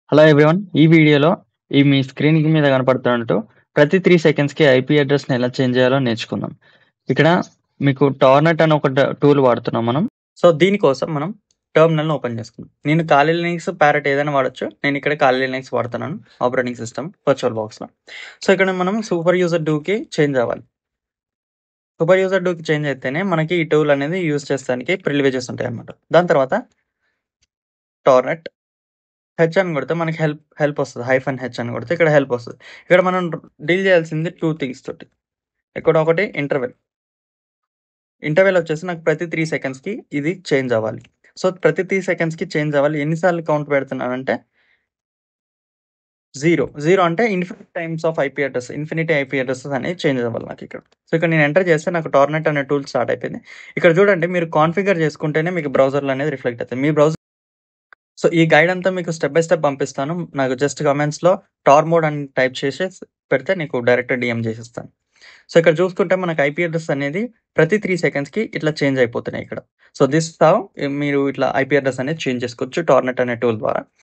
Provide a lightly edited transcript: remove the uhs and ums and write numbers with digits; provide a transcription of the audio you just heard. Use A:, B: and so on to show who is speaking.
A: Hello everyone. ఈ వీడియోలో మీ screen మీద కనపడుతున్నట్టు ప్రతి 3 సెకండ్స్‌కి ఐపీ అడ్రెస్‌ని ఎలా చేంజ్ చేయాలో నేర్చుకుందాం. ఇక్కడ మీకు టార్నెట్ అని ఒక టూల్ వాడుతున్నాం మనం. సో, దీనికోసం మనం టెర్మినల్‌ని ఓపెన్ చేసుకుందాం. నేను కాలి లినక్స్, ప్యారెట్ ఏదైనా వాడొచ్చు. నేను ఇక్కడ కాలి లినక్స్ వాడుతున్నాను ఆపరేటింగ్ సిస్టమ్ వర్చువల్ బాక్స్‌లో. సో, ఇక్కడ మనం సూపర్ యూజర్ 2కి చేంజ్ అవ్వాలి. సూపర్ యూజర్ 2కి చేంజ్ అయితేనే మనకి ఈ టూల్ అనేది యూజ్ చేస్తానికి ప్రివిలేజెస్ ఉంటాయన్నమాట. దాని తర్వాత టార్నెట్ హెచ్ అని కొడితే మనకి హెల్ప్ వస్తది. హైఫన్ హెచ్ అని కొడితే ఇక్కడ హెల్ప్ వస్తది. ఇక్కడ మనం డీల్ చేయాల్సింది 2 థింగ్స్ తోటి. ఇక్కడ ఒకటి ఇంటర్వెల్. ఇంటర్వెల్ వచ్చేసి నాకు ప్రతి 3 సెకండ్స్‌కి ఇది చేంజ్ అవ్వాలి. సో, ప్రతి 3 సెకండ్స్‌కి చేంజ్ అవ్వాలి. ఎన్ని సార్లు కౌంట్ పెడుతున్నానంటే 0. 0 అంటే infinite times of IP address. Infinity IP addresses అనేవి చేంజ్ అవ్వాలి నాకిక్కడ. సో, ఇక్కడ నేను ఎంటర్ చేస్తే నాకు టార్నెట్ అనే టూల్ స్టార్ట్ అయిపోయింది. ఇక్కడ చూడండి, మీరు కాన్ఫిగర్ చేసుకుంటేనే మీకు బ్రౌజర్‌లో అనేది రిఫ్లెక్ట్ అవుతది. మీ బ్రౌజర్ సో, ఈ గైడ్ అంతా మీకు స్టెప్ బై స్టెప్ పంపిస్తాను. నాకు జస్ట్ కామెంట్స్‌లో టార్ మోడ్ అని టైప్ చేసేసి పెడితే నీకు డైరెక్ట్ డీఎం చేసేస్తాను. సో, ఇక్కడ చూసుకుంటే మనకు ఐపీ అడ్రెస్ అనేది ప్రతి 3 సెకండ్స్‌కి ఇట్లా చేంజ్ అయిపోతున్నాయి ఇక్కడ. సో, దిస్ హౌ మీరు ఇట్లా ఐపీ అడ్రెస్ అనేది చేంజ్ చేసుకోవచ్చు టార్నెట్ అనే టూల్ ద్వారా.